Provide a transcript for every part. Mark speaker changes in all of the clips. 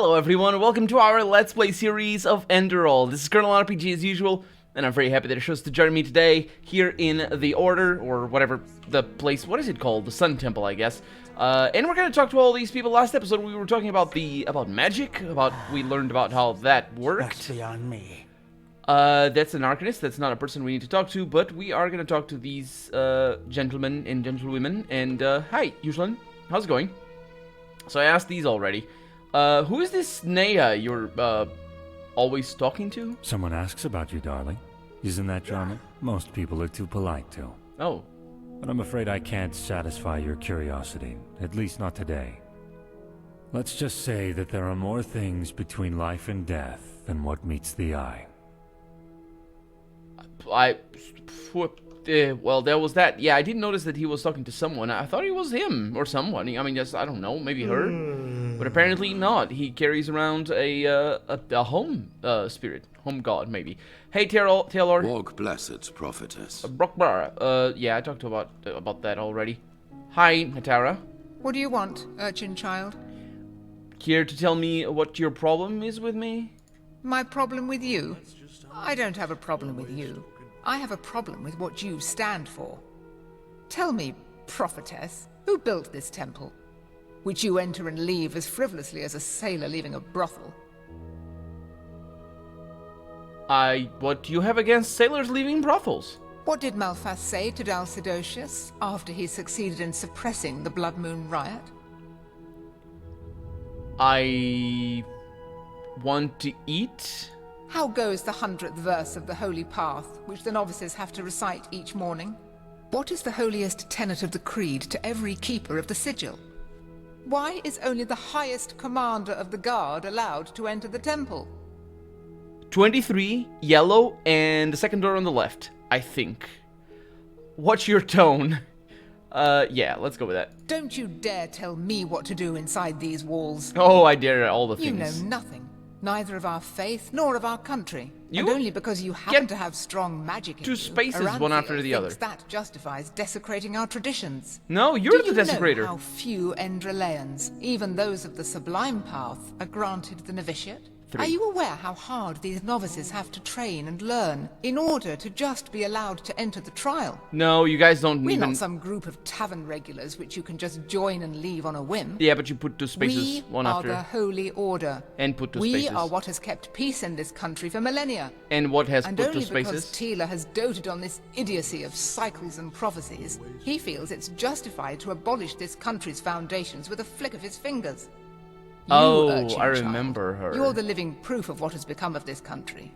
Speaker 1: Hello everyone, welcome to our Let's Play series of Enderal. This is Colonel RPG as usual, and I'm very happy that it chose to join me today here in the Order, or whatever the place, what is it called? The Sun Temple, I guess. And we're gonna talk to all these people. Last episode we were talking about magic, we learned about how that worked.
Speaker 2: That's beyond me.
Speaker 1: That's an Arcanist, that's not a person we need to talk to, but we are gonna talk to these gentlemen and gentlewomen, and hi, Yushlin, how's it going? So I asked these already. Who is this Naya you're, always talking to?
Speaker 3: Someone asks about you, darling. Isn't that charming? Most people are too polite to.
Speaker 1: Oh.
Speaker 3: But I'm afraid I can't satisfy your curiosity, at least not today. Let's just say that there are more things between life and death than what meets the eye.
Speaker 1: Well, there was that. Yeah, I didn't notice that he was talking to someone. I thought it was him or someone. I mean, just, I don't know, maybe her. But apparently not. He carries around a home spirit. Home god, maybe. Hey, Taylor.
Speaker 4: Walk blessed, prophetess.
Speaker 1: Brockbar. Yeah, I talked about that already. Hi, Hatara.
Speaker 5: What do you want, urchin child?
Speaker 1: Care to tell me what your problem is with me?
Speaker 5: My problem with you? I don't have a problem with you. I have a problem with what you stand for. Tell me, prophetess, who built this temple, which you enter and leave as frivolously as a sailor leaving a brothel?
Speaker 1: What do you have against sailors leaving brothels?
Speaker 5: What did Malphas say to Dalcidocius after he succeeded in suppressing the Blood Moon riot?
Speaker 1: I want to eat.
Speaker 5: How goes the 100th verse of the Holy Path, which the novices have to recite each morning? What is the holiest tenet of the creed to every keeper of the sigil? Why is only the highest commander of the guard allowed to enter the temple?
Speaker 1: 23, yellow, and the second door on the left, I think. What's your tone? Yeah, let's go with that.
Speaker 5: Don't you dare tell me what to do inside these walls.
Speaker 1: Oh, I dare all the things.
Speaker 5: You know nothing. Neither of our faith nor of our country.
Speaker 1: You
Speaker 5: and only because you happen to have strong magic in
Speaker 1: two
Speaker 5: you,
Speaker 1: spaces,
Speaker 5: Aranthio
Speaker 1: one after the other.
Speaker 5: Thinks that justifies desecrating our traditions.
Speaker 1: No, you're
Speaker 5: Do
Speaker 1: the
Speaker 5: you
Speaker 1: desecrator.
Speaker 5: know how few Endraleans, even those of the Sublime Path, are granted the novitiate?
Speaker 1: 3.
Speaker 5: Are you aware how hard these novices have to train and learn in order to just be allowed to enter the trial?
Speaker 1: No, you guys don't
Speaker 5: We're
Speaker 1: even...
Speaker 5: not some group of tavern regulars which you can just join and leave on a whim.
Speaker 1: Yeah, but you put two spaces,
Speaker 5: We
Speaker 1: one
Speaker 5: are
Speaker 1: after.
Speaker 5: the Holy Order.
Speaker 1: And put two
Speaker 5: We
Speaker 1: spaces.
Speaker 5: are what has kept peace in this country for millennia.
Speaker 1: And what has
Speaker 5: And
Speaker 1: put
Speaker 5: only
Speaker 1: two
Speaker 5: because
Speaker 1: spaces?
Speaker 5: Tila has doted on this idiocy of cycles and prophecies, he feels it's justified to abolish this country's foundations with a flick of his fingers. You,
Speaker 1: Oh,
Speaker 5: urchin
Speaker 1: I
Speaker 5: child,
Speaker 1: remember her.
Speaker 5: You're the living proof of what has become of this country.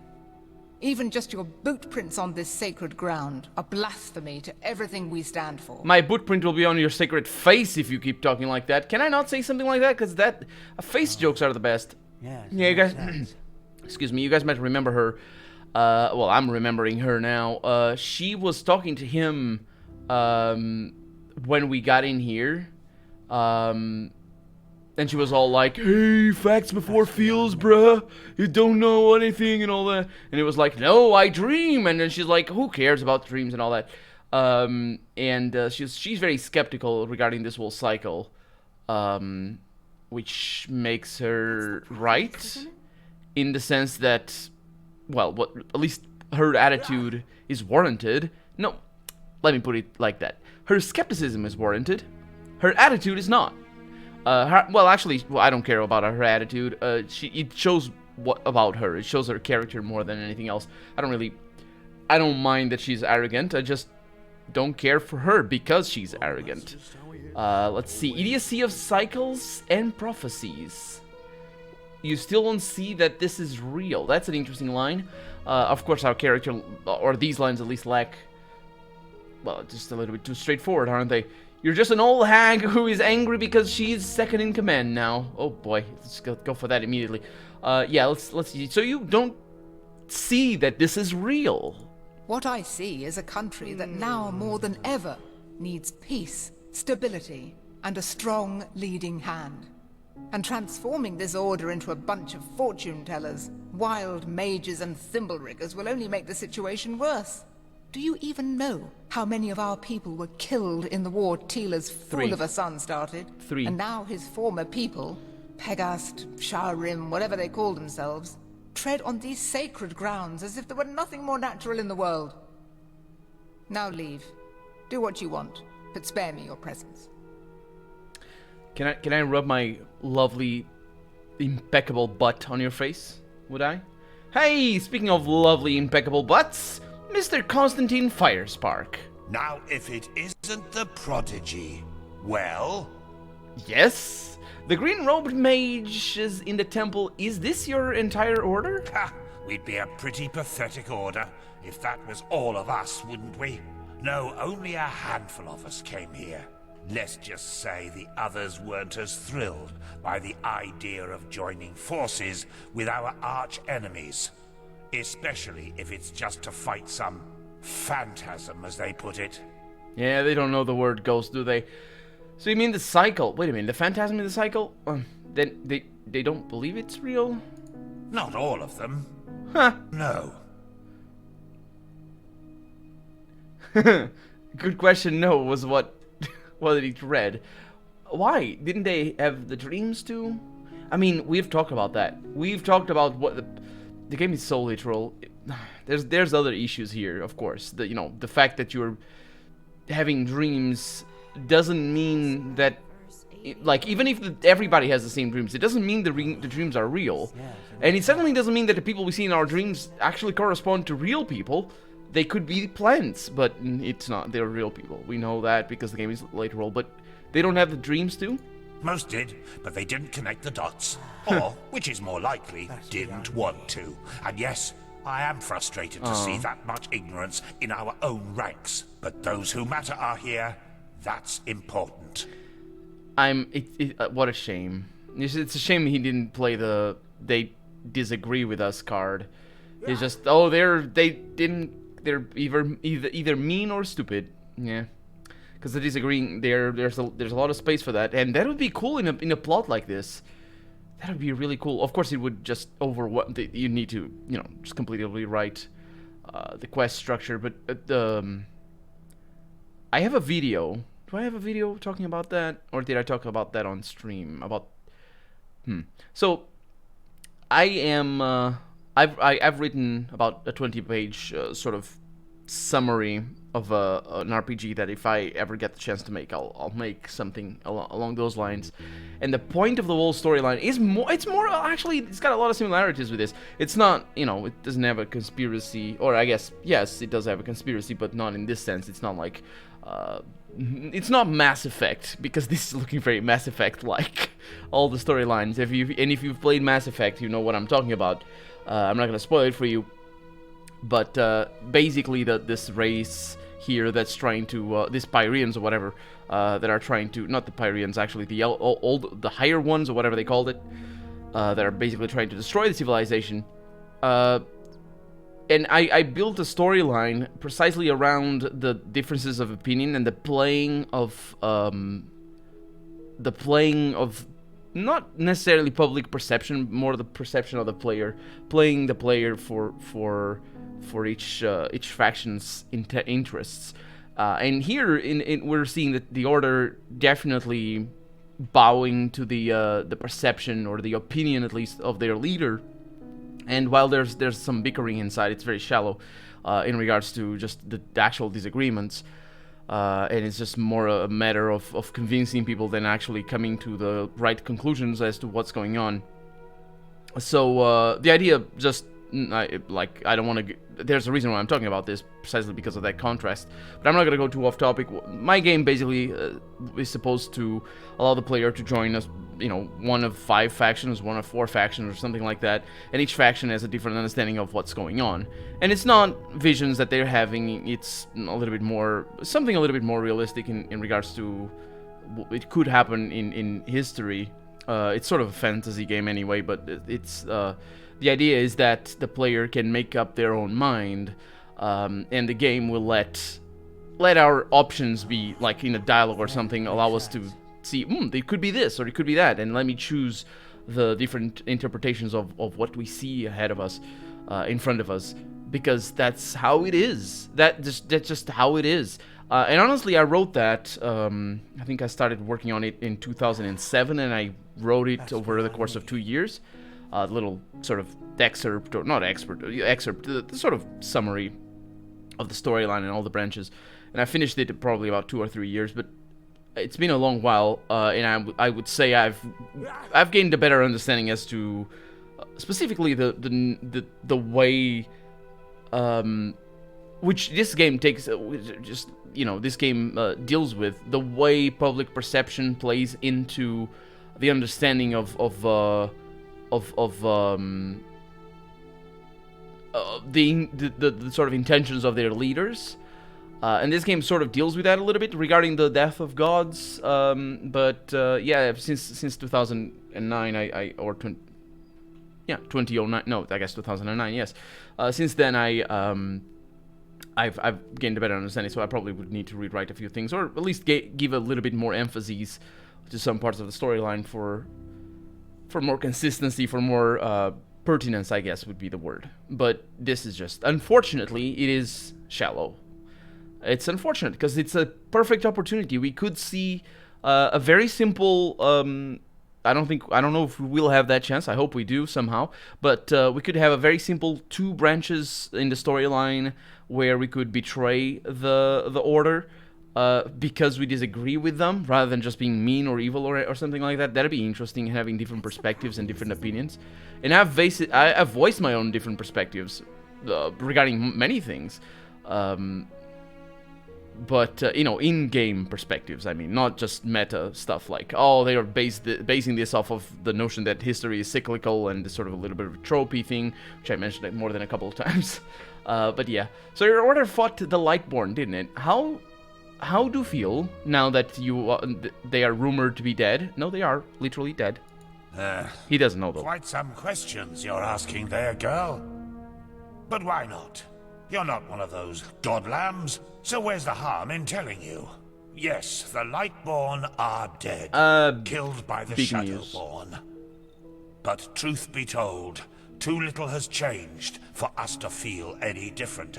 Speaker 5: Even just your boot prints on this sacred ground are blasphemy to everything we stand for.
Speaker 1: My bootprint will be on your sacred face if you keep talking like that. Can I not say something like that? Because face jokes are the best.
Speaker 2: Yes,
Speaker 1: Yeah, you guys... excuse me, you guys might remember her. Well, I'm remembering her now. She was talking to him when we got in here. And she was all like, hey, facts before feels, bruh. You don't know anything and all that. And it was like, no, I dream. And then she's like, who cares about dreams and all that? She's very skeptical regarding this whole cycle. Which makes her right. In the sense that, well, at least her attitude is warranted. No, let me put it like that. Her skepticism is warranted. Her attitude is not. I don't care about her attitude. It shows what about her. It shows her character more than anything else. I don't mind that she's arrogant. I just don't care for her because she's arrogant. Let's see. Idiocy of cycles and prophecies. You still don't see that this is real. That's an interesting line. Of course, our character, or these lines at least lack, well, just a little bit too straightforward, aren't they? You're just an old hag who is angry because she's second in command now. Oh boy, let's go for that immediately. Yeah, let's see. So you don't see that this is real.
Speaker 5: What I see is a country that now more than ever needs peace, stability, and a strong leading hand. And transforming this order into a bunch of fortune tellers, wild mages and thimble riggers will only make the situation worse. Do you even know how many of our people were killed in the war Tila's fool of a son started?
Speaker 1: 3.
Speaker 5: And now his former people, Pegast, Skyrim, whatever they call themselves, tread on these sacred grounds as if there were nothing more natural in the world. Now leave. Do what you want, but spare me your presence.
Speaker 1: Can I rub my lovely, impeccable butt on your face? Would I? Hey, speaking of lovely, impeccable butts, Mr. Constantine Firespark.
Speaker 2: Now, if it isn't the prodigy, well...
Speaker 1: Yes? The green-robed mages in the temple, is this your entire order?
Speaker 2: Ha! We'd be a pretty pathetic order if that was all of us, wouldn't we? No, only a handful of us came here. Let's just say the others weren't as thrilled by the idea of joining forces with our arch-enemies. Especially if it's just to fight some phantasm, as they put it.
Speaker 1: Yeah, they don't know the word ghost, do they? So you mean the cycle? Wait a minute, the phantasm in the cycle? Then they don't believe it's real?
Speaker 2: Not all of them.
Speaker 1: Huh.
Speaker 2: No.
Speaker 1: Good question, no, was what he read. Why? Didn't they have the dreams too? I mean, we've talked about that. We've talked about what the game is so literal. There's other issues here, of course. The fact that you're having dreams doesn't mean that, like, even if everybody has the same dreams, it doesn't mean the dreams are real. And it certainly doesn't mean that the people we see in our dreams actually correspond to real people. They could be plants, but it's not. They're real people. We know that because the game is literal, but they don't have the dreams too?
Speaker 2: Most did, but they didn't connect the dots. Or, which is more likely, didn't want to. And yes, I am frustrated to see that much ignorance in our own ranks. But those who matter are here. That's important.
Speaker 1: What a shame. It's a shame he didn't play the "they disagree with us" card. It's just, they're either mean or stupid. Yeah, because the disagreeing there's a lot of space for that, and that would be cool in a plot like this. That would be really cool. Of course, it would just you need to just completely rewrite the quest structure. But I have a video. Do I have a video talking about that, or did I talk about that on stream? So I am. I've written about a 20-page sort of summary of an RPG that if I ever get the chance to make, I'll make something along those lines. And the point of the whole storyline is it's more actually, it's got a lot of similarities with this. It's not, it doesn't have a conspiracy, or I guess, yes, it does have a conspiracy, but not in this sense. It's not like, it's not Mass Effect, because this is looking very Mass Effect-like, all the storylines. If you've played Mass Effect, you know what I'm talking about. I'm not going to spoil it for you, but basically this race here that's trying to, these Pyrians or whatever, that are trying to, not the Pyrians actually, the higher ones or whatever they called it, that are basically trying to destroy the civilization. And I built a storyline precisely around the differences of opinion and the playing of not necessarily public perception, more the perception of the player, playing the player for each faction's interests. And here we're seeing that the Order definitely bowing to the perception or the opinion at least of their leader. And while there's some bickering inside, it's very shallow in regards to just the actual disagreements. And it's just more a matter of convincing people than actually coming to the right conclusions as to what's going on. So the idea just, I don't want to... There's a reason why I'm talking about this, precisely because of that contrast. But I'm not going to go too off topic. My game basically is supposed to allow the player to join us, one of 5 factions, one of 4 factions, or something like that. And each faction has a different understanding of what's going on. And it's not visions that they're having. It's something a little bit more realistic in regards to it could happen in history. It's sort of a fantasy game anyway, but it's... the idea is that the player can make up their own mind, and the game will let our options be, like in a dialogue or something, allow us to see, it could be this or it could be that, and let me choose the different interpretations of what we see ahead of us, in front of us, because that's how it is. That's just how it is. And honestly, I wrote that. I think I started working on it in 2007, and I wrote it over the course of 2 years. A little sort of excerpt, or not excerpt, the sort of summary of the storyline and all the branches. And I finished it in probably about 2 or 3 years, but it's been a long while, and I would say I've gained a better understanding as to specifically the way which this game takes, this game deals with the way public perception plays into the understanding of the sort of intentions of their leaders. And this game sort of deals with that a little bit regarding the death of gods. Yeah, since 2009, 2009. No, I guess 2009. Yes. Since then, I've gained a better understanding. So I probably would need to rewrite a few things, or at least give a little bit more emphasis to some parts of the storyline for more consistency, for more pertinence, I guess would be the word. But this is just, unfortunately, it is shallow. It's unfortunate because it's a perfect opportunity. We could see a very simple. I don't know if we will have that chance. I hope we do somehow. But we could have a very simple 2 branches in the storyline where we could betray the Order because we disagree with them, rather than just being mean or evil or something like that. That'd be interesting, having different perspectives and different opinions. And I've voiced my own different perspectives regarding many things. But in-game perspectives, I mean, not just meta stuff like, oh, they are basing this off of the notion that history is cyclical and sort of a little bit of a tropey thing, which I mentioned it more than a couple of times. But yeah, so your Order fought the Lightborn, didn't it? How do you feel now that they are rumored to be dead? No, they are literally dead. He doesn't know though.
Speaker 2: Quite some questions you're asking there, girl. But why not? You're not one of those god lambs, so where's the harm in telling you? Yes, the Lightborn are dead, killed by the Shadowborn. But truth be told, too little has changed for us to feel any different.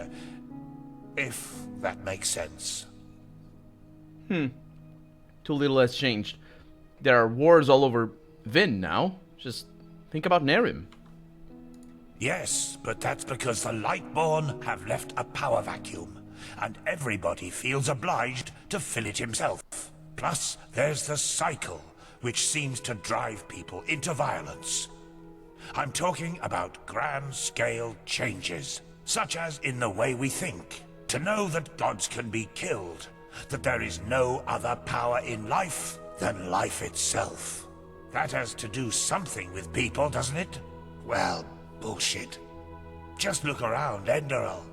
Speaker 2: If that makes sense.
Speaker 1: Too little has changed. There are wars all over Vin now. Just think about Nerim.
Speaker 2: Yes, but that's because the Lightborn have left a power vacuum, and everybody feels obliged to fill it himself. Plus, there's the cycle, which seems to drive people into violence. I'm talking about grand-scale changes, such as in the way we think. To know that gods can be killed, that there is no other power in life than life itself. That has to do something with people, doesn't it? Well, bullshit. Just look around Enderal.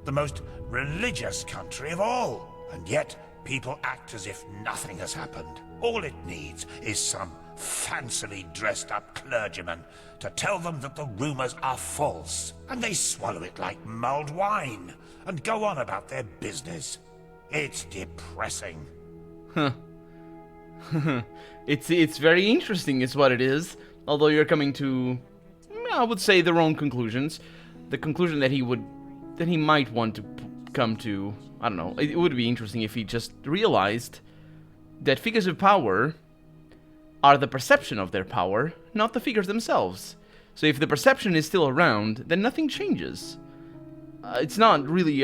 Speaker 2: The most religious country of all. And yet, people act as if nothing has happened. All it needs is some fancily dressed up clergyman to tell them that the rumors are false. And they swallow it like mulled wine and go on about their business. It's depressing.
Speaker 1: Huh. It's very interesting is what it is. Although you're coming to, I would say, their own conclusions. The conclusion that he might want to come to, I don't know. It would be interesting if he just realized that figures of power are the perception of their power, not the figures themselves. So if the perception is still around, then nothing changes. It's not really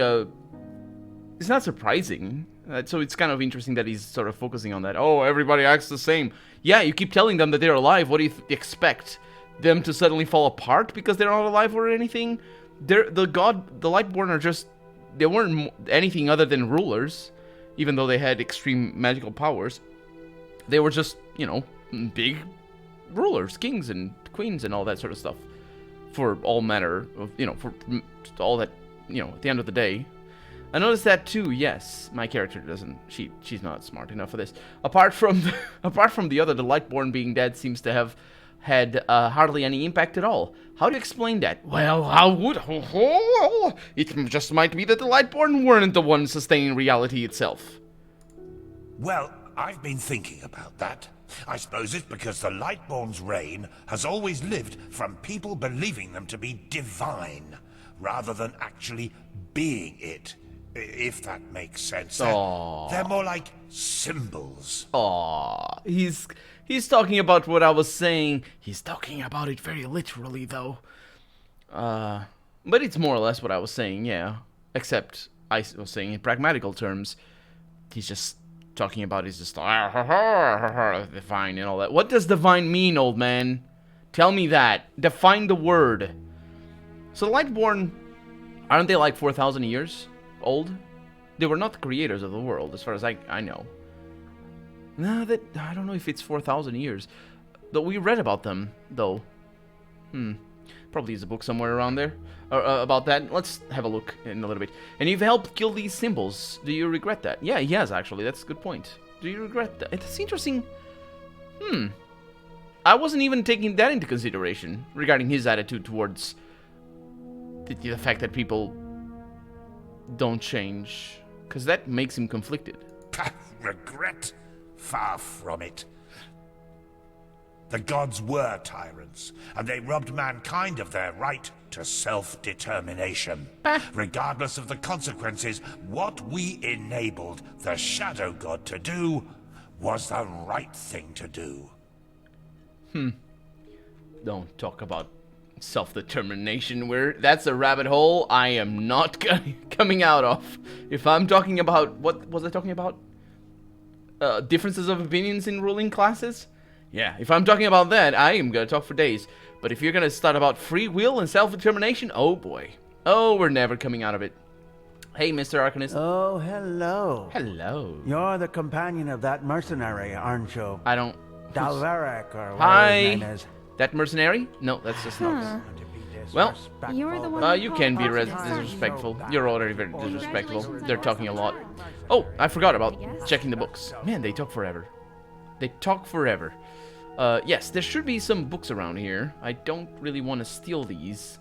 Speaker 1: it's not surprising. So it's kind of interesting that he's sort of focusing on that. Oh, everybody acts the same. Yeah, you keep telling them that they're alive. What do you expect? Them to suddenly fall apart because they're not alive or anything? The Lightborn are just, they weren't anything other than rulers, even though they had extreme magical powers. They were just, big rulers, kings and queens and all that sort of stuff. For all manner of, for all that, at the end of the day. I noticed that too. Yes, my character doesn't. She's not smart enough for this. Apart from the other, the Lightborn being dead seems to have had hardly any impact at all. How do you explain that? Well, how would? It just might be that the Lightborn weren't the ones sustaining reality itself.
Speaker 2: Well, I've been thinking about that. I suppose it's because the Lightborn's reign has always lived from people believing them to be divine, rather than actually being it. If that makes sense.
Speaker 1: Aww.
Speaker 2: They're more like symbols.
Speaker 1: Aw, he's talking about what I was saying. He's talking about it very literally, though. But it's more or less what I was saying, yeah. Except I was saying in pragmatical terms. He's just talking about he's just divine and all that. What does divine mean, old man? Tell me that. Define the word. So the Lightborn, aren't they like 4,000 years old? They were not the creators of the world, as far as I know. No, I don't know if it's 4,000 years. Though we read about them, though. Probably is a book somewhere around there about that. Let's have a look in a little bit. And you've helped kill these symbols. Do you regret that? Yeah, he has, actually. That's a good point. Do you regret that? It's interesting. I wasn't even taking that into consideration regarding his attitude towards the fact that people don't change. Because that makes him conflicted.
Speaker 2: Regret? Far from it. The gods were tyrants, and they robbed mankind of their right to self-determination. Regardless of the consequences, what we enabled the Shadow God to do was the right thing to do.
Speaker 1: Don't talk about self-determination. That's a rabbit hole I am not coming out of. If I'm talking about... What was I talking about? Differences of opinions in ruling classes? Yeah, if I'm talking about that, I am gonna talk for days. But if you're gonna start about free will and self-determination, oh boy. Oh, we're never coming out of it. Hey, Mr. Arcanist.
Speaker 6: Oh, hello.
Speaker 1: Hello.
Speaker 6: You're the companion of that mercenary, aren't you?
Speaker 1: I don't...
Speaker 6: Dalveric, or whatever
Speaker 1: Hi.
Speaker 6: his name is.
Speaker 1: That mercenary? No, that's just Nox. Well,
Speaker 7: You're the one
Speaker 1: you can be disrespectful. You're already very disrespectful. They're talking a lot. Oh, I forgot about checking the books. Man, they talk forever. They talk forever. Yes, there should be some books around here. I don't really want to steal these.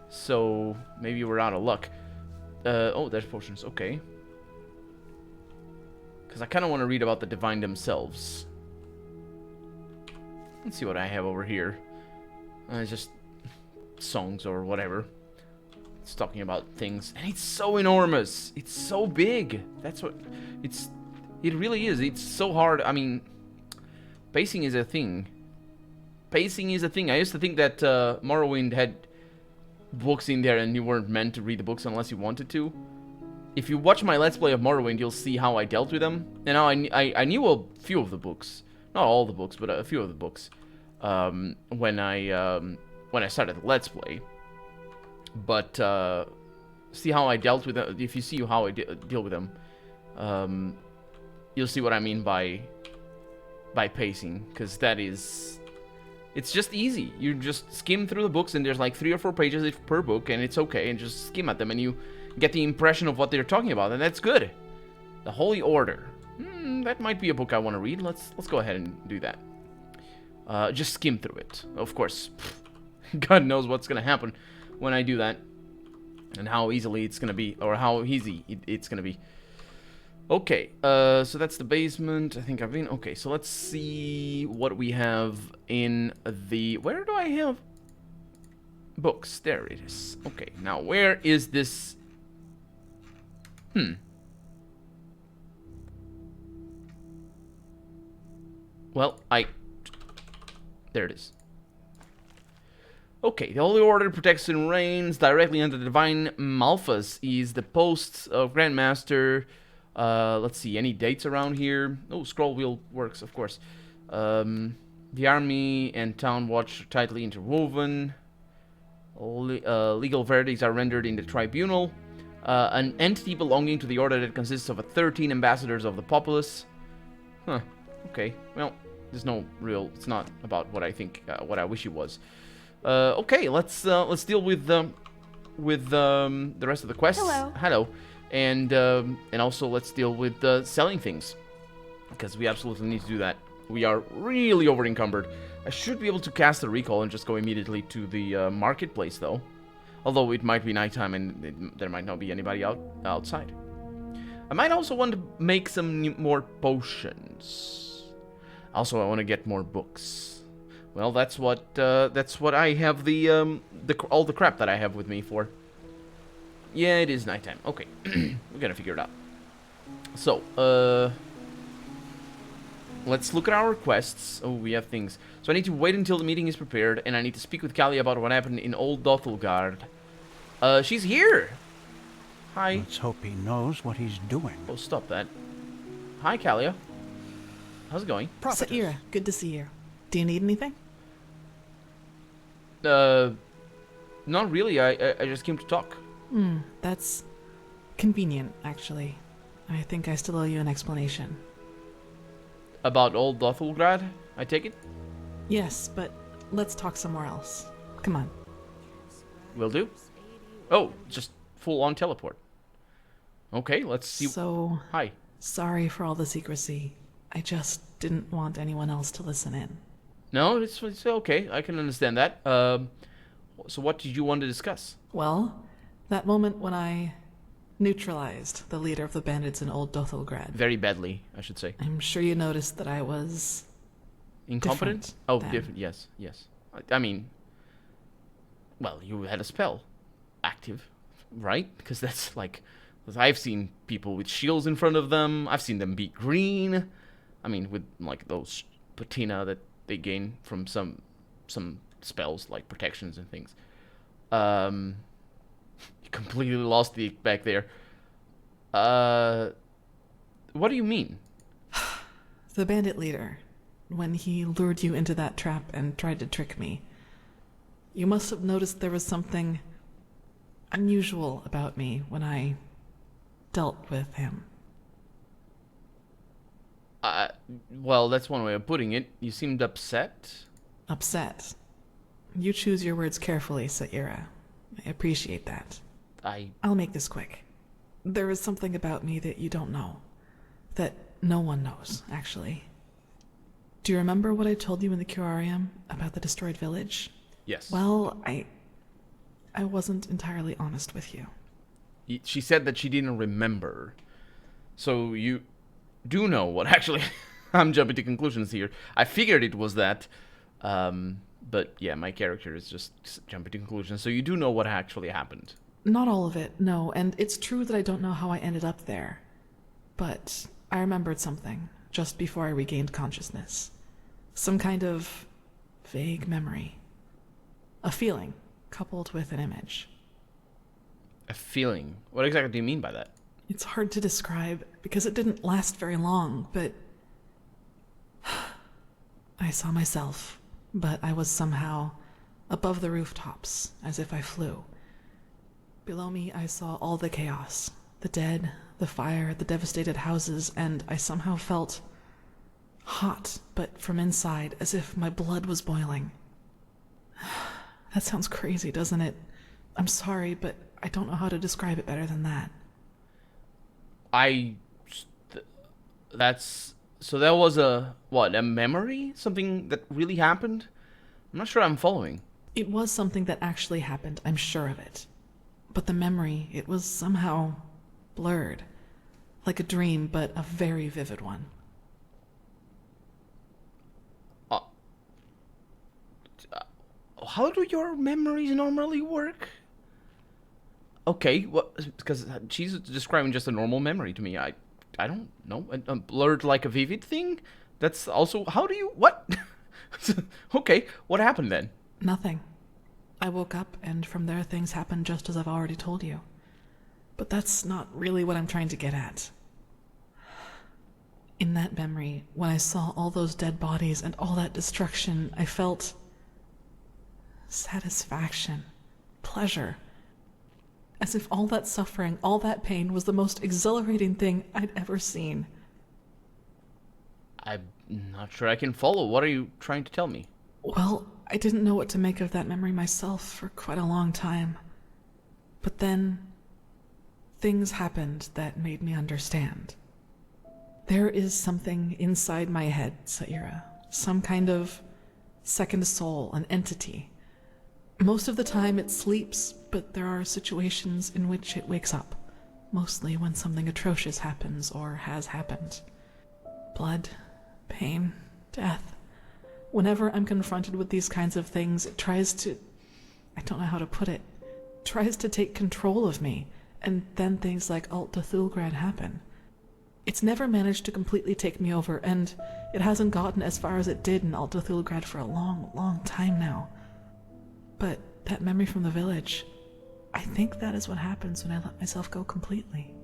Speaker 1: So, maybe we're out of luck. Oh, there's potions. Okay. Because I kind of want to read about the Divine themselves. Let's see what I have over here. Just songs or whatever. It's talking about things. And it's so enormous. It's so big. That's what... It really is. It's so hard. I mean... Pacing is a thing. Pacing is a thing. I used to think that Morrowind had books in there and you weren't meant to read the books unless you wanted to. If you watch my Let's Play of Morrowind, you'll see how I dealt with them. And now I knew a few of the books. Not all the books, but a few of the books. When I started the Let's Play. But see how I dealt with them. If you see how I deal with them, you'll see what I mean by pacing, because that is, it's just easy. You just skim through the books and there's like 3 or 4 pages per book and it's okay, and just skim at them and you get the impression of what they're talking about, and that's good. The Holy Order. That might be a book I want to read. Let's go ahead and do that. Just skim through it. Of course, God knows what's gonna happen when I do that, and how easily it's gonna be, or how easy it's gonna be. Okay, so that's the basement. I think I've been... Okay, so let's see what we have in the... Where do I have... Books? There it is. Okay, now where is this... Well, there it is. Okay, the Holy Order protects and reigns directly under the Divine Malphas. He's the post of Grandmaster... let's see, any dates around here? Oh, scroll wheel works, of course. The army and town watch are tightly interwoven. Legal verdicts are rendered in the tribunal. An entity belonging to the order that consists of 13 ambassadors of the populace. Huh. Okay. Well, there's no real. It's not about what I think, what I wish it was. Okay. Let's deal with the rest of the quests.
Speaker 7: Hello.
Speaker 1: Hello. And also let's deal with selling things, because we absolutely need to do that. We are really over encumbered. I should be able to cast a recall and just go immediately to the marketplace, though. Although it might be nighttime and there might not be anybody outside. I might also want to make some more potions. Also, I want to get more books. Well, that's what I have all the crap that I have with me for. Yeah, it is nighttime. Okay. We gotta figure it out. So, let's look at our requests. Oh, we have things. So I need to wait until the meeting is prepared, and I need to speak with Calia about what happened in Old Dothelgard. She's here! Hi.
Speaker 6: Let's hope he knows what he's doing.
Speaker 1: Oh, stop that. Hi, Calia. How's it going?
Speaker 7: Saira, good to see you. Do you need anything?
Speaker 1: Not really. I just came to talk.
Speaker 7: That's convenient, actually. I think I still owe you an explanation.
Speaker 1: About Old Dothelgrad, I take it?
Speaker 7: Yes, but let's talk somewhere else. Come on.
Speaker 1: Will do. Oh, just full-on teleport. Okay, let's see.
Speaker 7: So,
Speaker 1: Hi.
Speaker 7: sorry for all the secrecy. I just didn't want anyone else to listen in.
Speaker 1: No, it's okay. I can understand that. So what did you want to discuss?
Speaker 7: Well, that moment when I neutralized the leader of the bandits in Old Dothelgrad.
Speaker 1: Very badly, I should say.
Speaker 7: I'm sure you noticed that I was
Speaker 1: Incompetent?
Speaker 7: different
Speaker 1: Oh,
Speaker 7: then.
Speaker 1: different. Yes, yes. I mean, well, you had a spell active, right? Because that's like, 'cause I've seen people with shields in front of them. I've seen them be green. I mean, with like those patina that they gain from some spells like protections and things. You completely lost the back there. What do you mean?
Speaker 7: The bandit leader, when he lured you into that trap and tried to trick me. You must have noticed there was something unusual about me when I dealt with him.
Speaker 1: Well, that's one way of putting it. You seemed upset.
Speaker 7: Upset. You choose your words carefully, Saira. I appreciate that. I'll make this quick. There is something about me that you don't know. That no one knows, actually. Do you remember what I told you in the curarium about the destroyed village?
Speaker 1: Yes.
Speaker 7: Well, I wasn't entirely honest with you.
Speaker 1: She said that she didn't remember. So you do know what actually... I'm jumping to conclusions here. I figured it was that. But yeah, my character is just jumping to conclusions. So you do know what actually happened.
Speaker 7: Not all of it, no. And it's true that I don't know how I ended up there. But I remembered something just before I regained consciousness. Some kind of vague memory. A feeling coupled with an image.
Speaker 1: A feeling? What exactly do you mean by that?
Speaker 7: It's hard to describe because it didn't last very long, but I saw myself, but I was somehow above the rooftops, as if I flew. Below me, I saw all the chaos, the dead, the fire, the devastated houses, and I somehow felt hot, but from inside, as if my blood was boiling. That sounds crazy, doesn't it? I'm sorry, but I don't know how to describe it better than that.
Speaker 1: So that was a memory? Something that really happened? I'm not sure I'm following.
Speaker 7: It was something that actually happened, I'm sure of it. But the memory, it was somehow blurred. Like a dream, but a very vivid one.
Speaker 1: How do your memories normally work? Okay, because she's describing just a normal memory to me. I don't know. A blurred like a vivid thing? That's also... How do you... What? Okay, what happened then?
Speaker 7: Nothing. I woke up, and from there things happened just as I've already told you. But that's not really what I'm trying to get at. In that memory, when I saw all those dead bodies and all that destruction, I felt satisfaction, pleasure. As if all that suffering, all that pain was the most exhilarating thing I'd ever seen.
Speaker 1: I'm not sure I can follow. What are you trying to tell me?
Speaker 7: Well, I didn't know what to make of that memory myself for quite a long time. But then, things happened that made me understand. There is something inside my head, Saira. Some kind of second soul, an entity. Most of the time it sleeps, but there are situations in which it wakes up. Mostly when something atrocious happens or has happened. Blood, pain, death. Whenever I'm confronted with these kinds of things, it tries to... I don't know how to put it. Tries to take control of me. and then things like Alt Cthulgrad happen. It's never managed to completely take me over, and it hasn't gotten as far as it did in Alt Cthulgrad for a long, long time now. But that memory from the village, I think that is what happens when I let myself go completely.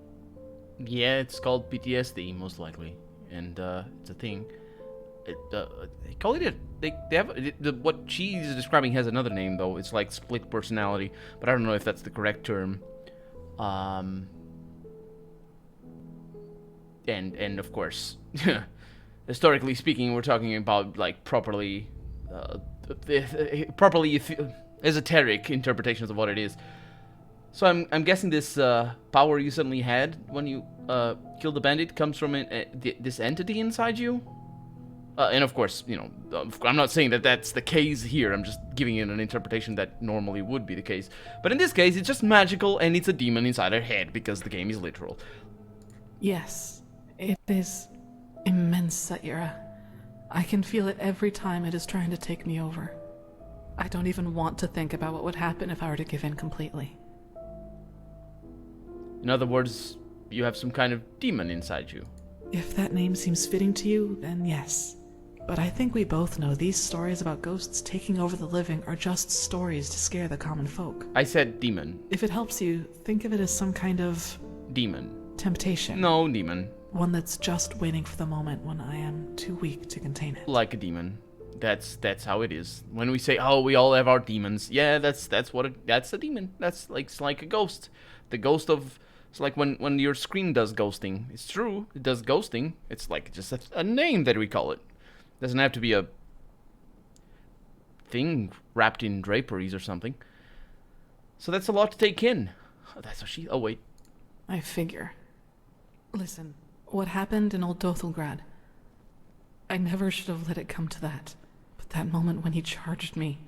Speaker 1: Yeah, it's called PTSD, most likely. And, it's a thing. They call it they have what she's describing has another name though. It's like split personality, but I don't know if that's the correct term. And of course, historically speaking, we're talking about like properly esoteric interpretations of what it is. So I'm guessing this power you suddenly had when you killed the bandit comes from this entity inside you. And of course, you know, I'm not saying that that's the case here. I'm just giving it an interpretation that normally would be the case. But in this case, it's just magical and it's a demon inside her head because the game is literal.
Speaker 7: Yes, it is immense, Saira. I can feel it every time it is trying to take me over. I don't even want to think about what would happen if I were to give in completely.
Speaker 1: In other words, you have some kind of demon inside you.
Speaker 7: If that name seems fitting to you, then yes. But I think we both know these stories about ghosts taking over the living are just stories to scare the common folk.
Speaker 1: I said demon.
Speaker 7: If it helps you, think of it as some kind of
Speaker 1: Demon.
Speaker 7: temptation.
Speaker 1: No, demon.
Speaker 7: One that's just waiting for the moment when I am too weak to contain it.
Speaker 1: Like a demon. That's how it is. When we say, "Oh, we all have our demons," yeah, that's a demon. That's like it's like a ghost. The ghost of it's like when your screen does ghosting. It's true, it does ghosting. It's like just a name that we call it. Doesn't have to be a thing wrapped in draperies or something. So that's a lot to take in. Oh, that's what she. Oh wait.
Speaker 7: I figure. Listen, what happened in Old Dothelgrad? I never should have let it come to that. But that moment when he charged me,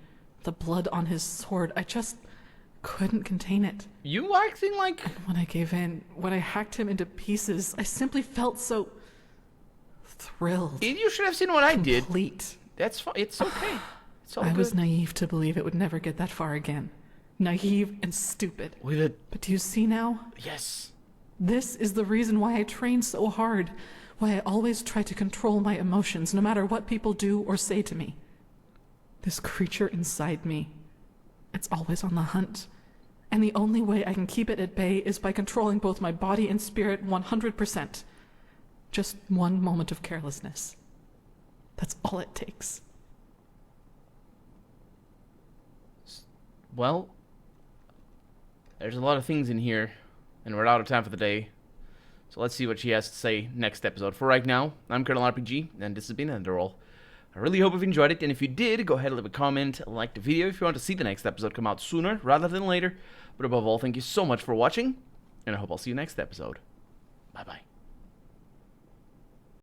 Speaker 7: the blood on his sword, I just couldn't contain it.
Speaker 1: You acting like...
Speaker 7: And when I gave in, when I hacked him into pieces, I simply felt so thrilled.
Speaker 1: You should have seen what I did.
Speaker 7: Complete.
Speaker 1: That's fine. It's okay. It's all
Speaker 7: I
Speaker 1: good.
Speaker 7: was naive to believe it would never get that far again. Naive and stupid.
Speaker 1: With it.
Speaker 7: But do you see now?
Speaker 1: Yes.
Speaker 7: This is the reason why I train so hard. Why I always try to control my emotions, no matter what people do or say to me. This creature inside me, it's always on the hunt. And the only way I can keep it at bay is by controlling both my body and spirit 100%. Just one moment of carelessness. That's all it takes.
Speaker 1: Well, there's a lot of things in here, and we're out of time for the day. So let's see what she has to say next episode. For right now, I'm Colonel RPG, and this has been Enderal. I really hope you've enjoyed it, and if you did, go ahead and leave a comment, like the video if you want to see the next episode come out sooner rather than later. But above all, thank you so much for watching, and I hope I'll see you next episode. Bye-bye.